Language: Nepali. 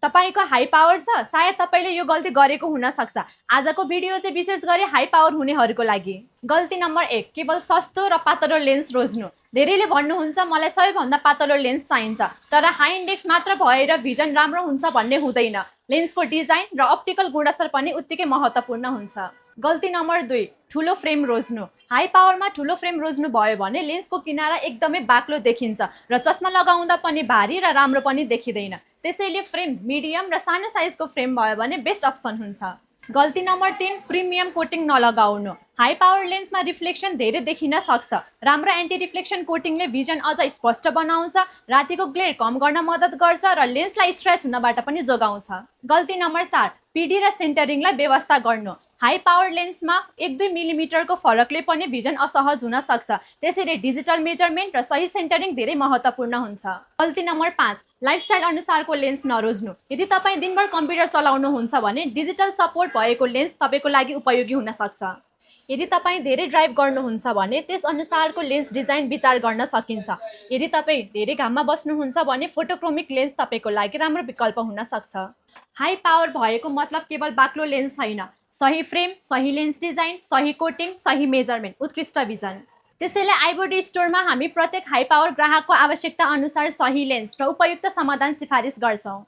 तपाईको हाई पावर छ, सायद तपाईले यो गल्ती गरेको हुन सक्छ। आजको भिडियो चाहिँ विशेष गरी हाई पावर हुनेहरूको लागि। गल्ती नम्बर 1, केवल सस्तो र पातलो लेन्स रोज्नु। धेरैले भन्नुहुन्छ मलाई सबैभन्दा पातलो लेन्स चाहिन्छ, तर हाई इन्डेक्स मात्र भएर भिजन राम्रो हुन्छ भन्ने हुँदैन। लेन्सको डिजाइन र अप्टिकल गुणस्तर पनि उत्तिकै महत्त्वपूर्ण हुन्छ। गल्ती नम्बर 2, ठुलो फ्रेम रोज्नु। हाई पावरमा ठुलो फ्रेम रोज्नु भयो भने लेन्सको किनारा एकदमै बाक्लो देखिन्छ र चस्मा लगाउँदा पनि भारी र राम्रो पनि देखिँदैन। त्यसैले फ्रेम मिडियम र सानो साइजको फ्रेम भयो भने बेस्ट अप्सन हुन्छ। गल्ती नम्बर 3, प्रिमियम कोटिङ नलगाउनु। हाई पावर लेन्समा रिफ्लेक्सन धेरै देखिन सक्छ। राम्रो एन्टी रिफ्लेक्सन कोटिङले भिजन अझ स्पष्ट बनाउँछ, रातिको ग्लेयर कम गर्न मद्दत गर्छ र लेन्सलाई स्ट्रेच हुनबाट पनि जोगाउँछ। गल्ती नम्बर 4, पिडी र सेन्टरिङलाई व्यवस्था गर्नु। हाई पावर लेन्समा 1-2 मिलिमिटरको फरकले पनि भिजन असहज हुन सक्छ। त्यसैले डिजिटल मेजरमेन्ट र सही सेन्टरिङ धेरै महत्त्वपूर्ण हुन्छ। गल्ती नम्बर 5, लाइफस्टाइल अनुसारको लेन्स नरोज्नु। यदि तपाईँ दिनभर कम्प्युटर चलाउनुहुन्छ भने डिजिटल सपोर्ट भएको लेन्स तपाईँको लागि उपयोगी हुन सक्छ। यदि तपाईँ धेरै ड्राइभ गर्नुहुन्छ भने त्यस अनुसारको लेन्स डिजाइन विचार गर्न सकिन्छ। यदि तपाईँ धेरै घाममा बस्नुहुन्छ भने फोटोक्रोमिक लेन्स तपाईँको लागि राम्रो विकल्प हुन सक्छ। हाई पावर भएको मतलब केवल बाक्लो लेन्स छैन। सही फ्रेम, सही लेन्स डिजाइन, सही कोटिङ, सही मेजरमेन्ट, उत्कृष्ट भिजन। त्यसैले आइबोडी स्टोरमा हामी प्रत्येक हाई पावर ग्राहकको आवश्यकता अनुसार सही लेन्स र उपयुक्त समाधान सिफारिस गर्छौँ।